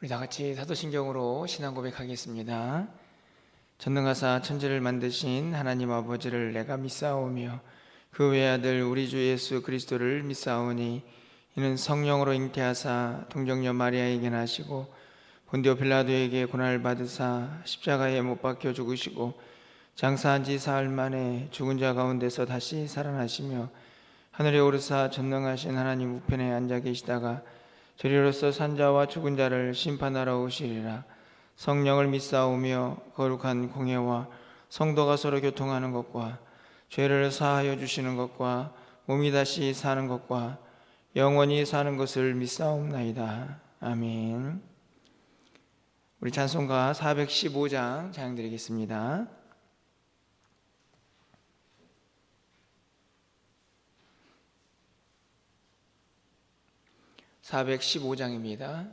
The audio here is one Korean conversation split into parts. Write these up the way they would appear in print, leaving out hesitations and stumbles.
우리 다 같이 사도신경으로 신앙 고백하겠습니다. 전능하사 천지를 만드신 하나님 아버지를 내가 믿사오며 그 외아들 우리 주 예수 그리스도를 믿사오니 이는 성령으로 잉태하사 동정녀 마리아에게 나시고 본디오 빌라도에게 고난을 받으사 십자가에 못 박혀 죽으시고 장사한 지 사흘 만에 죽은 자 가운데서 다시 살아나시며 하늘에 오르사 전능하신 하나님 우편에 앉아 계시다가 저리로서 산자와 죽은 자를 심판하러 오시리라. 성령을 믿사오며 거룩한 공예와 성도가 서로 교통하는 것과 죄를 사하여 주시는 것과 몸이 다시 사는 것과 영원히 사는 것을 믿사옵나이다. 아멘. 우리 찬송가 415장 찬양드리겠습니다. 415장입니다.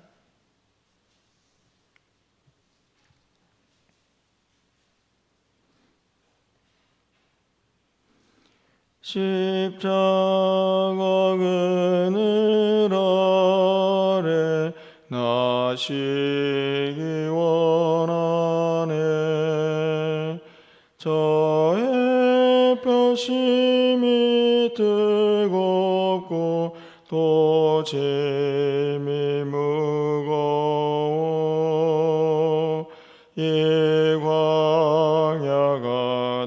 십자가 그늘 아래 나시기 원하네. 저의 뼈심이 뜨겁고 또 짐이 무거워 이 광야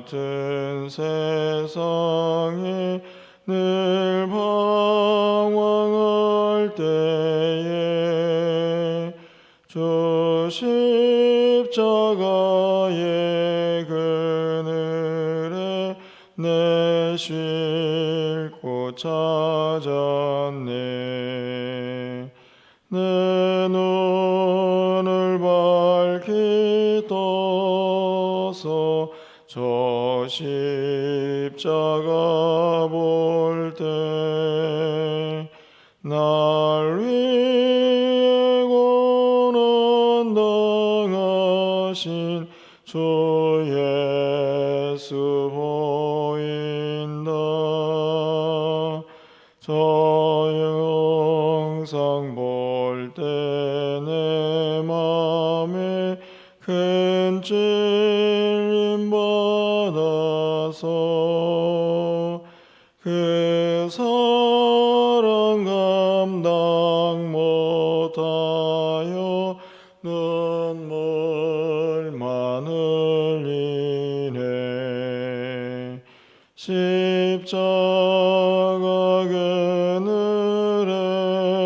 같은 세상에 늘 방황할 때에 주 십자가의 그늘에 내 쉴 곳 찾았네. 내 눈을 밝히 떠서 저 십자가 볼 때 날 위해 고난 당하신 주 예수 보인다. 저 영상 볼 때 내 맘에 큰 찔림 받아서 그 사랑 감당 못하여 눈물만 흘리네. 십자가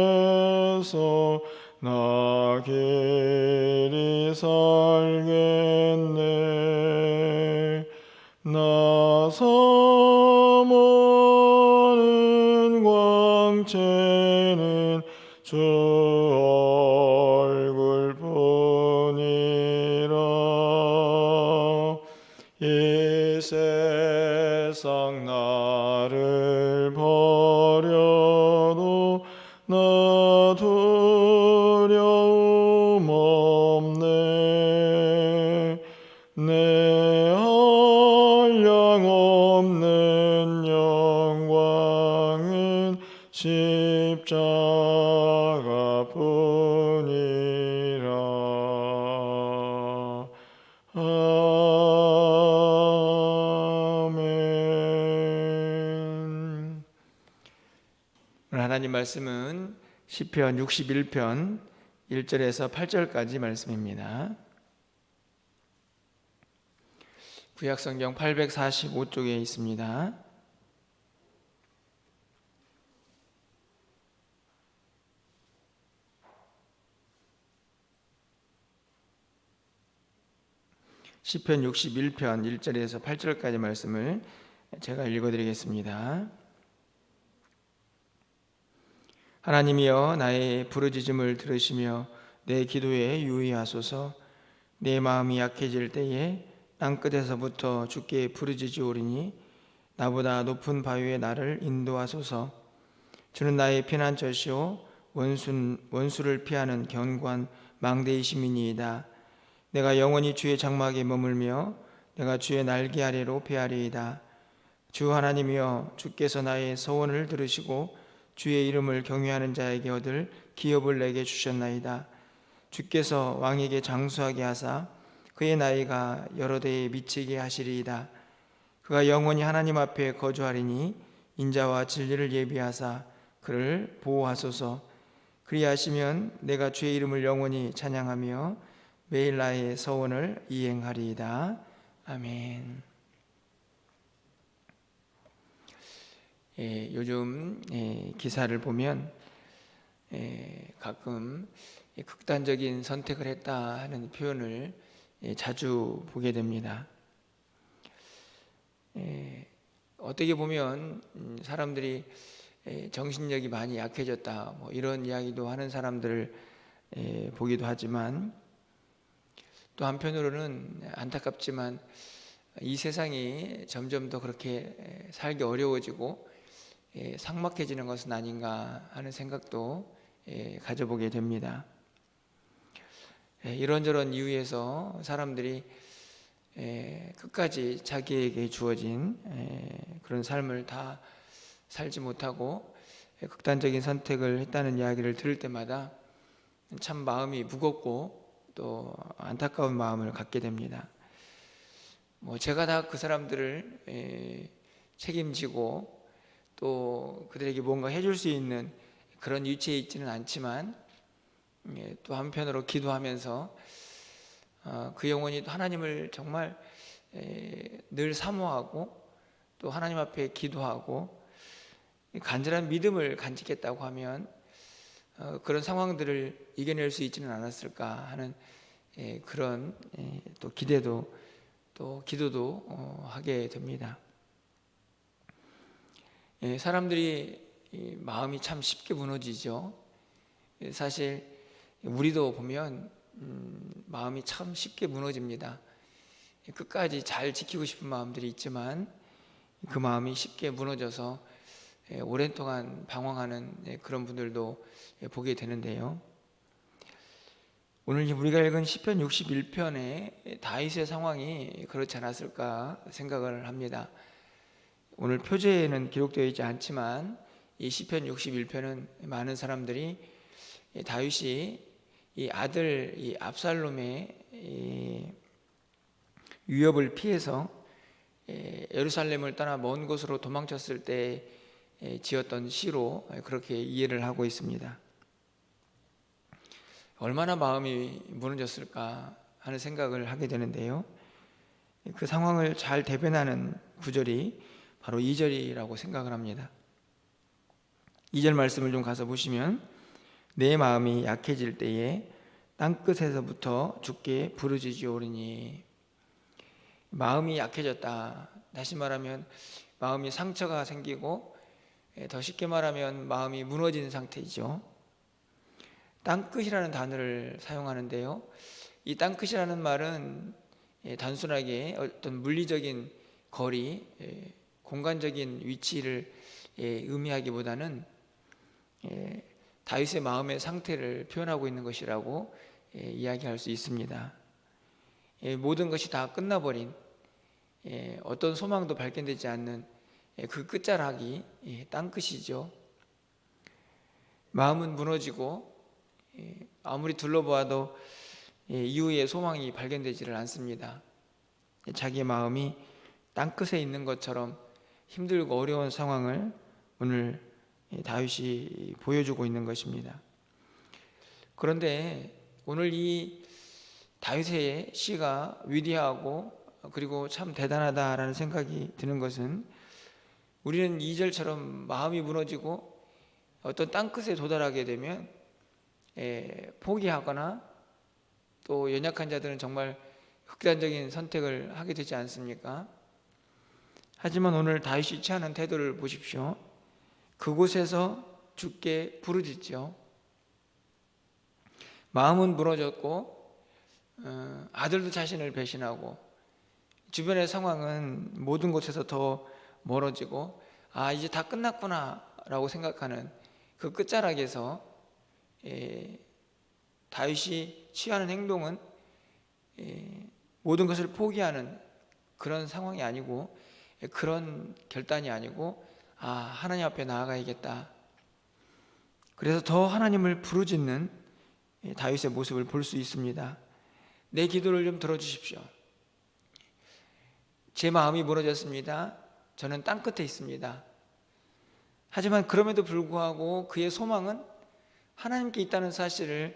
그늘에서 나 길이 살겠네. 나 사모하는 광채는 주 얼굴뿐이라. 이 세상 나를 버려도 나 두려움 없네. 내 한량 없는 영광은 십자가뿐이라. 아멘. 오늘 하나님 말씀은 시편 61편 1절에서 8절까지 말씀입니다. 구약성경 845쪽에 있습니다. 시편 61편 1절에서 8절까지 말씀을 제가 읽어드리겠습니다. 하나님이여 나의 부르짖음을 들으시며 내 기도에 유의하소서. 내 마음이 약해질 때에 땅끝에서부터 주께 부르짖으오리니 나보다 높은 바위에 나를 인도하소서. 주는 나의 피난처시오 원수를 피하는 견고한 망대이심이니이다. 내가 영원히 주의 장막에 머물며 내가 주의 날개 아래로 피하리이다. 주 하나님이여 주께서 나의 소원을 들으시고 주의 이름을 경외하는 자에게 얻을 기업을 내게 주셨나이다. 주께서 왕에게 장수하게 하사 그의 나이가 여러 대에 미치게 하시리이다. 그가 영원히 하나님 앞에 거주하리니 인자와 진리를 예비하사 그를 보호하소서. 그리하시면 내가 주의 이름을 영원히 찬양하며 매일 나의 서원을 이행하리이다. 아멘. 요즘 기사를 보면 가끔 극단적인 선택을 했다 하는 표현을 자주 보게 됩니다. 어떻게 보면 사람들이 정신력이 많이 약해졌다 뭐 이런 이야기도 하는 사람들을 보기도 하지만, 또 한편으로는 안타깝지만 이 세상이 점점 더 그렇게 살기 어려워지고 삭막해지는 것은 아닌가 하는 생각도 가져보게 됩니다. 이런저런 이유에서 사람들이 끝까지 자기에게 주어진 그런 삶을 다 살지 못하고 극단적인 선택을 했다는 이야기를 들을 때마다 참 마음이 무겁고 또 안타까운 마음을 갖게 됩니다. 제가 다 그 사람들을 책임지고 또 그들에게 뭔가 해줄 수 있는 그런 위치에 있지는 않지만, 또 한편으로 기도하면서 그 영혼이 하나님을 정말 늘 사모하고 또 하나님 앞에 기도하고 간절한 믿음을 간직했다고 하면 그런 상황들을 이겨낼 수 있지는 않았을까 하는 그런 또 기대도 또 기도도 하게 됩니다. 사람들이 마음이 참 쉽게 무너지죠. 사실 우리도 보면 마음이 참 쉽게 무너집니다. 끝까지 잘 지키고 싶은 마음들이 있지만 그 마음이 쉽게 무너져서 오랜 동안 방황하는 그런 분들도 보게 되는데요. 오늘 우리가 읽은 시편 61편의 다윗의 상황이 그렇지 않았을까 생각을 합니다. 오늘 표제에는 기록되어 있지 않지만 이 시편 61편은 많은 사람들이 다윗이 이 아들 이 압살롬의 위협을 피해서 예루살렘을 떠나 먼 곳으로 도망쳤을 때 지었던 시로 그렇게 이해를 하고 있습니다. 얼마나 마음이 무너졌을까 하는 생각을 하게 되는데요. 그 상황을 잘 대변하는 구절이 바로 2절이라고 생각을 합니다. 2절 말씀을 좀 가서 보시면, 내 마음이 약해질 때에 땅끝에서부터 주께 부르짖으오리니. 마음이 약해졌다, 다시 말하면 마음이 상처가 생기고 더 쉽게 말하면 마음이 무너진 상태이죠. 땅끝이라는 단어를 사용하는데요, 이 땅끝이라는 말은 단순하게 어떤 물리적인 거리, 공간적인 위치를 의미하기보다는 다윗의 마음의 상태를 표현하고 있는 것이라고 이야기할 수 있습니다. 모든 것이 다 끝나버린, 어떤 소망도 발견되지 않는 그 끝자락이 땅끝이죠. 마음은 무너지고 아무리 둘러보아도 이후에 소망이 발견되지를 않습니다. 자기의 마음이 땅끝에 있는 것처럼 힘들고 어려운 상황을 오늘 다윗이 보여주고 있는 것입니다. 그런데 오늘 이 다윗의 시가 위대하고 그리고 참 대단하다라는 생각이 드는 것은, 우리는 2절처럼 마음이 무너지고 어떤 땅끝에 도달하게 되면 포기하거나 또 연약한 자들은 정말 극단적인 선택을 하게 되지 않습니까? 하지만 오늘 다윗이 취하는 태도를 보십시오. 그곳에서 주께 부르짖죠. 마음은 무너졌고 아들도 자신을 배신하고 주변의 상황은 모든 곳에서 더 멀어지고 이제 다 끝났구나 라고 생각하는 그 끝자락에서 다윗이 취하는 행동은 모든 것을 포기하는 그런 상황이 아니고, 그런 결단이 아니고 하나님 앞에 나아가야겠다, 그래서 더 하나님을 부르짖는 다윗의 모습을 볼 수 있습니다. 내 기도를 좀 들어주십시오. 제 마음이 무너졌습니다. 저는 땅끝에 있습니다. 하지만 그럼에도 불구하고 그의 소망은 하나님께 있다는 사실을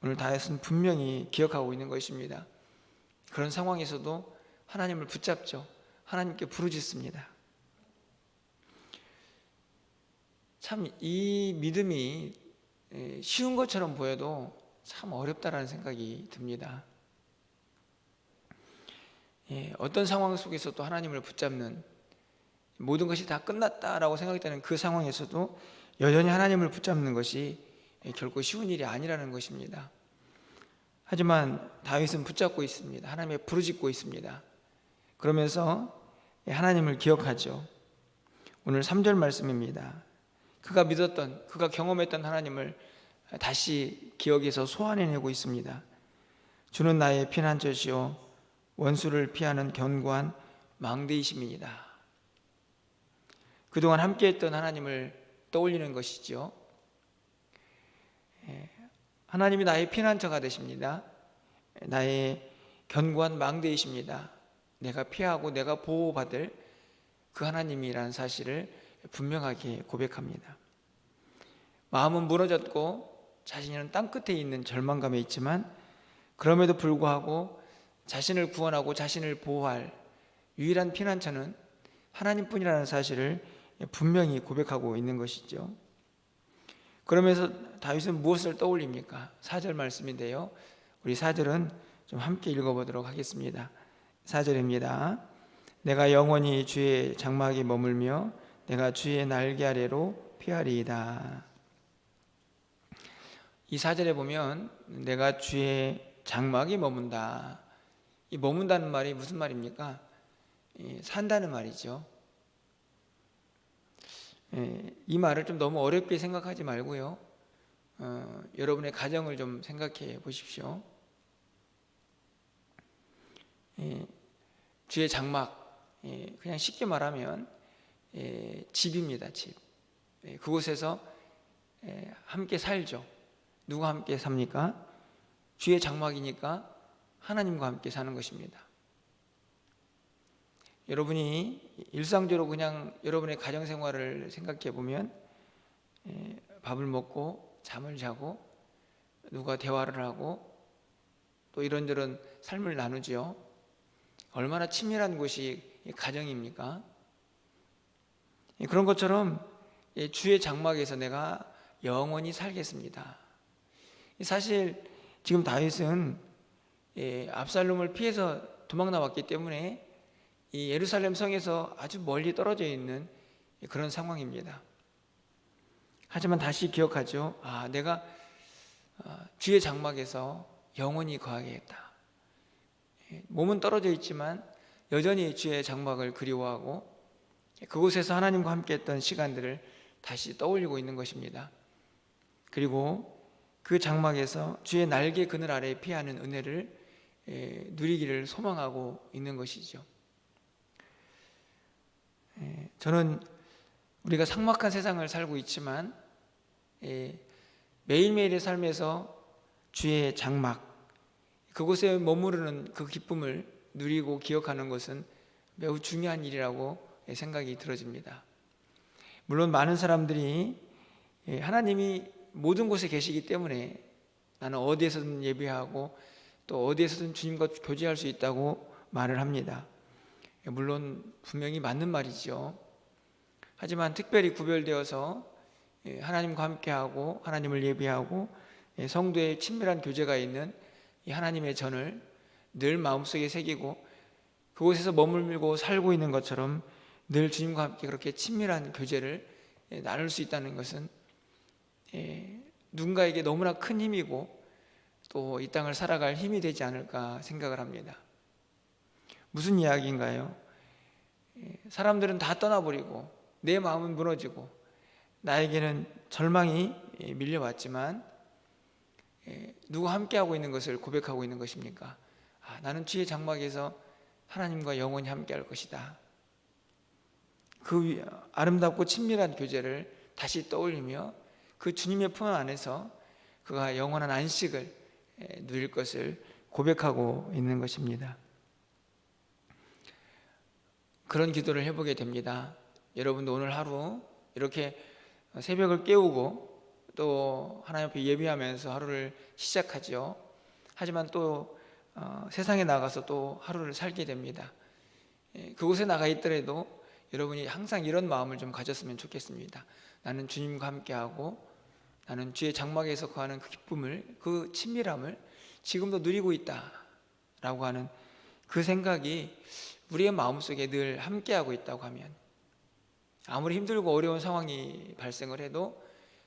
오늘 다윗은 분명히 기억하고 있는 것입니다. 그런 상황에서도 하나님을 붙잡죠. 하나님께 부르짖습니다. 참 이 믿음이 쉬운 것처럼 보여도 참 어렵다라는 생각이 듭니다. 어떤 상황 속에서도 하나님을 붙잡는, 모든 것이 다 끝났다라고 생각되는 그 상황에서도 여전히 하나님을 붙잡는 것이 결코 쉬운 일이 아니라는 것입니다. 하지만 다윗은 붙잡고 있습니다. 하나님의 부르짖고 있습니다. 그러면서 하나님을 기억하죠. 오늘 3절 말씀입니다. 그가 믿었던, 그가 경험했던 하나님을 다시 기억해서 소환해내고 있습니다. 주는 나의 피난처시요 원수를 피하는 견고한 망대이심이니이다. 그동안 함께했던 하나님을 떠올리는 것이죠. 하나님이 나의 피난처가 되십니다. 나의 견고한 망대이십니다. 내가 피하고 내가 보호받을 그 하나님이라는 사실을 분명하게 고백합니다. 마음은 무너졌고 자신은 땅끝에 있는 절망감에 있지만 그럼에도 불구하고 자신을 구원하고 자신을 보호할 유일한 피난처는 하나님뿐이라는 사실을 분명히 고백하고 있는 것이죠. 그러면서 다윗은 무엇을 떠올립니까? 4절 말씀인데요. 우리 4절은 좀 함께 읽어보도록 하겠습니다. 4절입니다. 내가 영원히 주의 장막에 머물며 내가 주의 날개 아래로 피하리이다. 이 4절에 보면 내가 주의 장막에 머문다. 이 머문다는 말이 무슨 말입니까? 산다는 말이죠. 이 말을 좀 너무 어렵게 생각하지 말고요. 여러분의 가정을 좀 생각해 보십시오. 주의 장막, 그냥 쉽게 말하면 집입니다. 집. 그곳에서 함께 살죠. 누가 함께 삽니까? 주의 장막이니까 하나님과 함께 사는 것입니다. 여러분이 일상적으로 그냥 여러분의 가정생활을 생각해 보면 밥을 먹고 잠을 자고 누가 대화를 하고 또 이런저런 삶을 나누지요. 얼마나 친밀한 곳이 가정입니까? 그런 것처럼 주의 장막에서 내가 영원히 살겠습니다. 사실 지금 다윗은 압살롬을 피해서 도망 나왔기 때문에 이 예루살렘 성에서 아주 멀리 떨어져 있는 그런 상황입니다. 하지만 다시 기억하죠. 내가 주의 장막에서 영원히 거하겠다. 몸은 떨어져 있지만 여전히 주의 장막을 그리워하고 그곳에서 하나님과 함께했던 시간들을 다시 떠올리고 있는 것입니다. 그리고 그 장막에서 주의 날개 그늘 아래 피하는 은혜를 누리기를 소망하고 있는 것이죠. 저는 우리가 삭막한 세상을 살고 있지만 매일매일의 삶에서 주의 장막, 그곳에 머무르는 그 기쁨을 누리고 기억하는 것은 매우 중요한 일이라고 생각이 들어집니다. 물론 많은 사람들이 하나님이 모든 곳에 계시기 때문에 나는 어디에서든 예배하고 또 어디에서든 주님과 교제할 수 있다고 말을 합니다. 물론 분명히 맞는 말이죠. 하지만 특별히 구별되어서 하나님과 함께하고 하나님을 예배하고 성도의 친밀한 교제가 있는 이 하나님의 전을 늘 마음속에 새기고 그곳에서 머물고 살고 있는 것처럼 늘 주님과 함께 그렇게 친밀한 교제를 나눌 수 있다는 것은 누군가에게 너무나 큰 힘이고 또 이 땅을 살아갈 힘이 되지 않을까 생각을 합니다. 무슨 이야기인가요? 사람들은 다 떠나버리고 내 마음은 무너지고 나에게는 절망이 밀려왔지만 누가 함께하고 있는 것을 고백하고 있는 것입니까? 나는 주의 장막에서 하나님과 영원히 함께할 것이다. 그 아름답고 친밀한 교제를 다시 떠올리며 그 주님의 품 안에서 그가 영원한 안식을 누릴 것을 고백하고 있는 것입니다. 그런 기도를 해보게 됩니다. 여러분도 오늘 하루 이렇게 새벽을 깨우고 또 하나님 앞에 예배하면서 하루를 시작하죠. 하지만 또 세상에 나가서 또 하루를 살게 됩니다. 그곳에 나가 있더라도 여러분이 항상 이런 마음을 좀 가졌으면 좋겠습니다. 나는 주님과 함께하고 나는 주의 장막에서 거하는 그 기쁨을, 그 친밀함을 지금도 누리고 있다 라고 하는 그 생각이 우리의 마음속에 늘 함께하고 있다고 하면, 아무리 힘들고 어려운 상황이 발생을 해도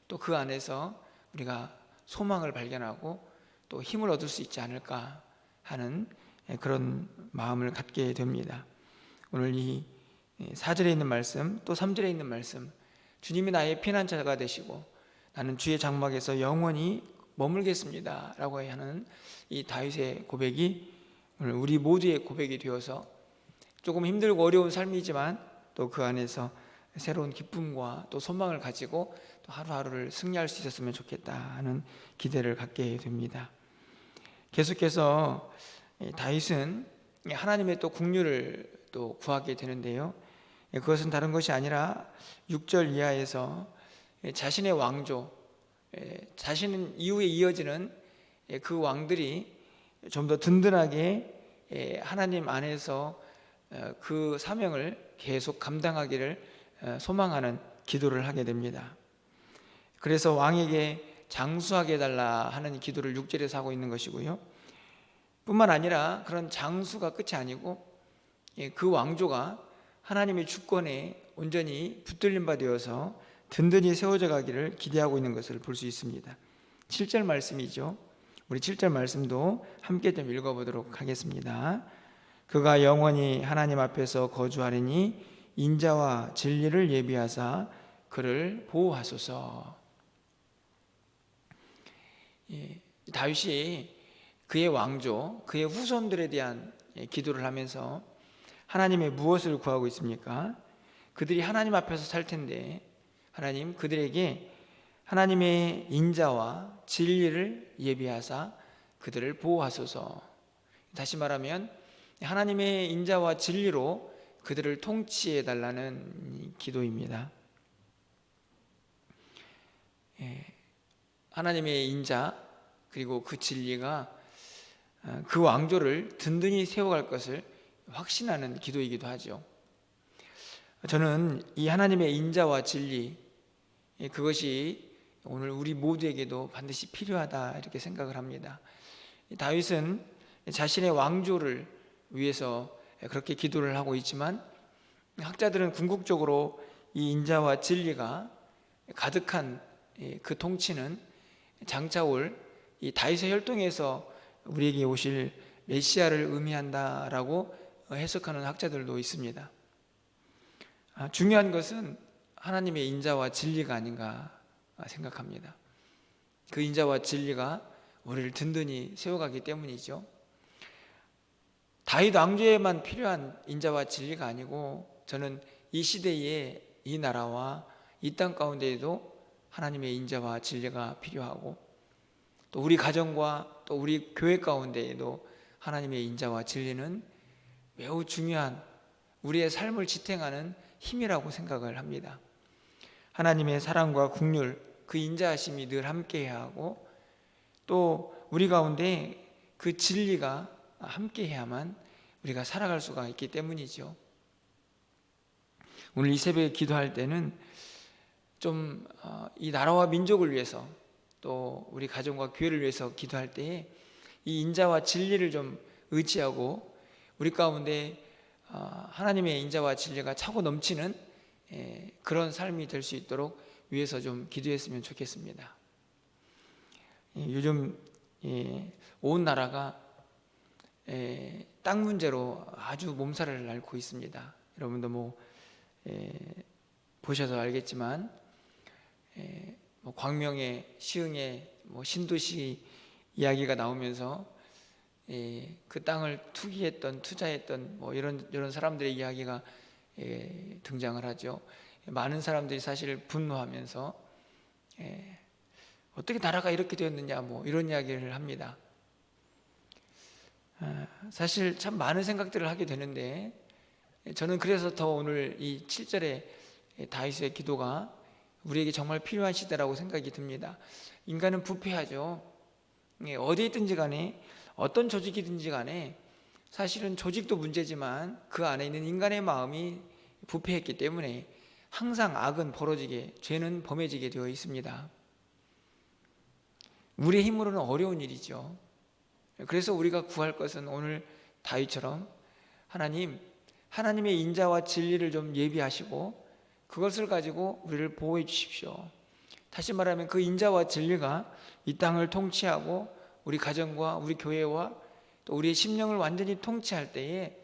또 그 안에서 우리가 소망을 발견하고 또 힘을 얻을 수 있지 않을까 하는 그런 마음을 갖게 됩니다. 오늘 이 4절에 있는 말씀, 또 3절에 있는 말씀, 주님이 나의 피난처가 되시고 나는 주의 장막에서 영원히 머물겠습니다 라고 하는 이 다윗의 고백이 오늘 우리 모두의 고백이 되어서 조금 힘들고 어려운 삶이지만 또 그 안에서 새로운 기쁨과 또 소망을 가지고 또 하루하루를 승리할 수 있었으면 좋겠다 하는 기대를 갖게 됩니다. 계속해서 다윗은 하나님의 또 국류를 또 구하게 되는데요, 그것은 다른 것이 아니라 6절 이하에서 자신의 왕조, 자신은 이후에 이어지는 그 왕들이 좀 더 든든하게 하나님 안에서 그 사명을 계속 감당하기를 소망하는 기도를 하게 됩니다. 그래서 왕에게 장수하게 해달라 하는 기도를 6절에서 하고 있는 것이고요, 뿐만 아니라 그런 장수가 끝이 아니고 그 왕조가 하나님의 주권에 온전히 붙들림 바 되어서 든든히 세워져 가기를 기대하고 있는 것을 볼 수 있습니다. 7절 말씀이죠. 우리 7절 말씀도 함께 좀 읽어보도록 하겠습니다. 그가 영원히 하나님 앞에서 거주하리니 인자와 진리를 예비하사 그를 보호하소서. 다윗이 그의 왕조, 그의 후손들에 대한 기도를 하면서 하나님의 무엇을 구하고 있습니까? 그들이 하나님 앞에서 살 텐데 하나님 그들에게 하나님의 인자와 진리를 예비하사 그들을 보호하소서. 다시 말하면 하나님의 인자와 진리로 그들을 통치해 달라는 기도입니다. 하나님의 인자 그리고 그 진리가 그 왕조를 든든히 세워갈 것을 확신하는 기도이기도 하죠. 저는 이 하나님의 인자와 진리, 그것이 오늘 우리 모두에게도 반드시 필요하다 이렇게 생각을 합니다. 다윗은 자신의 왕조를 위해서 그렇게 기도를 하고 있지만 학자들은 궁극적으로 이 인자와 진리가 가득한 그 통치는 장차 올 이 다윗의 혈통에서 우리에게 오실 메시아를 의미한다라고 해석하는 학자들도 있습니다. 중요한 것은 하나님의 인자와 진리가 아닌가 생각합니다. 그 인자와 진리가 우리를 든든히 세워가기 때문이죠. 다윗 왕조에만 필요한 인자와 진리가 아니고 저는 이 시대에 이 나라와 이 땅 가운데에도 하나님의 인자와 진리가 필요하고 또 우리 가정과 또 우리 교회 가운데에도 하나님의 인자와 진리는 매우 중요한 우리의 삶을 지탱하는 힘이라고 생각을 합니다. 하나님의 사랑과 긍휼, 그 인자하심이 늘 함께해야 하고 또 우리 가운데 그 진리가 함께해야만 우리가 살아갈 수가 있기 때문이죠. 오늘 이 새벽에 기도할 때는 좀 이 나라와 민족을 위해서 또 우리 가정과 교회를 위해서 기도할 때에 이 인자와 진리를 좀 의지하고 우리 가운데 하나님의 인자와 진리가 차고 넘치는 그런 삶이 될 수 있도록 위해서 좀 기도했으면 좋겠습니다. 요즘 온 나라가 땅 문제로 아주 몸살을 앓고 있습니다. 여러분도 뭐 보셔서 알겠지만 뭐 광명의 시흥의 뭐 신도시 이야기가 나오면서 그 땅을 투기했던 투자했던 뭐 이런 사람들의 이야기가 등장을 하죠. 많은 사람들이 사실 분노하면서 어떻게 나라가 이렇게 되었느냐 뭐 이런 이야기를 합니다. 사실 참 많은 생각들을 하게 되는데 저는 그래서 더 오늘 이 7절의 다윗의 기도가 우리에게 정말 필요한 시대라고 생각이 듭니다. 인간은 부패하죠. 어디에 있든지 간에 어떤 조직이든지 간에 사실은 조직도 문제지만 그 안에 있는 인간의 마음이 부패했기 때문에 항상 악은 벌어지게, 죄는 범해지게 되어 있습니다. 우리의 힘으로는 어려운 일이죠. 그래서 우리가 구할 것은 오늘 다윗처럼 하나님의 인자와 진리를 좀 예비하시고 그것을 가지고 우리를 보호해 주십시오. 다시 말하면 그 인자와 진리가 이 땅을 통치하고 우리 가정과 우리 교회와 또 우리의 심령을 완전히 통치할 때에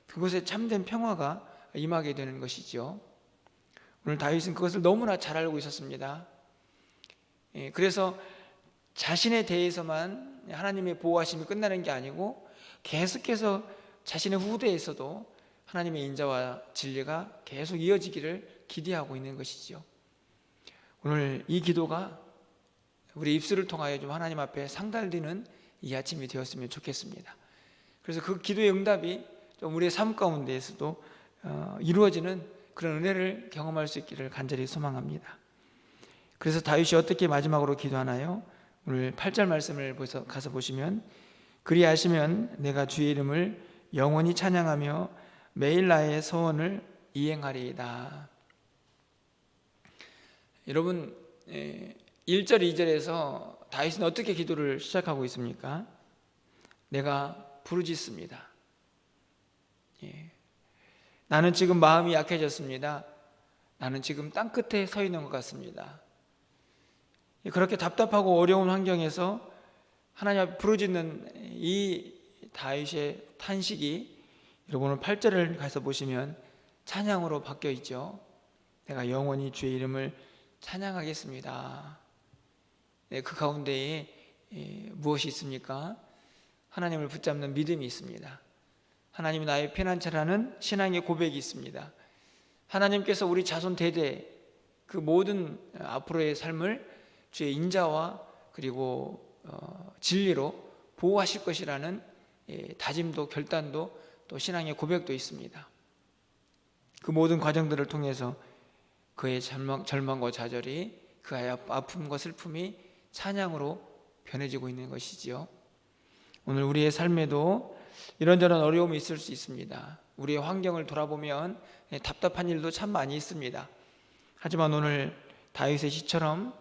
그곳에 참된 평화가 임하게 되는 것이죠. 오늘 다윗은 그것을 너무나 잘 알고 있었습니다. 그래서 자신에 대해서만 하나님의 보호하심이 끝나는 게 아니고 계속해서 자신의 후대에서도 하나님의 인자와 진리가 계속 이어지기를 기대하고 있는 것이죠. 오늘 이 기도가 우리 입술을 통하여 좀 하나님 앞에 상달되는 이 아침이 되었으면 좋겠습니다. 그래서 그 기도의 응답이 좀 우리의 삶 가운데에서도 이루어지는 그런 은혜를 경험할 수 있기를 간절히 소망합니다. 그래서 다윗이 어떻게 마지막으로 기도하나요? 오늘 8절 말씀을 가서 보시면 그리하시면 내가 주의 이름을 영원히 찬양하며 매일 나의 소원을 이행하리이다. 여러분 1절 2절에서 다윗은 어떻게 기도를 시작하고 있습니까? 내가 부르짖습니다. 나는 지금 마음이 약해졌습니다. 나는 지금 땅끝에 서 있는 것 같습니다. 그렇게 답답하고 어려운 환경에서 하나님 앞에 부르짖는 이 다윗의 탄식이 여러분 오늘 8절을 가서 보시면 찬양으로 바뀌어 있죠. 내가 영원히 주의 이름을 찬양하겠습니다. 그 가운데에 무엇이 있습니까? 하나님을 붙잡는 믿음이 있습니다. 하나님이 나의 피난처라는 신앙의 고백이 있습니다. 하나님께서 우리 자손 대대 그 모든 앞으로의 삶을 주의 인자와 그리고 진리로 보호하실 것이라는 다짐도 결단도 또 신앙의 고백도 있습니다. 그 모든 과정들을 통해서 그의 절망과 좌절이 그의 아픔과 슬픔이 찬양으로 변해지고 있는 것이지요. 오늘 우리의 삶에도 이런저런 어려움이 있을 수 있습니다. 우리의 환경을 돌아보면 답답한 일도 참 많이 있습니다. 하지만 오늘 다윗의 시처럼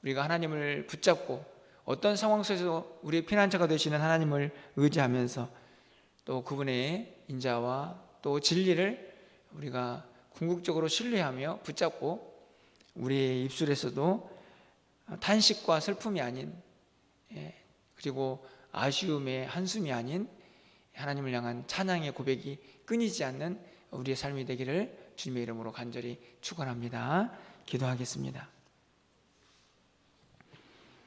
우리가 하나님을 붙잡고 어떤 상황 속에서 우리의 피난처가 되시는 하나님을 의지하면서 또 그분의 인자와 또 진리를 우리가 궁극적으로 신뢰하며 붙잡고 우리의 입술에서도 탄식과 슬픔이 아닌 그리고 아쉬움의 한숨이 아닌 하나님을 향한 찬양의 고백이 끊이지 않는 우리의 삶이 되기를 주님의 이름으로 간절히 축원합니다. 기도하겠습니다.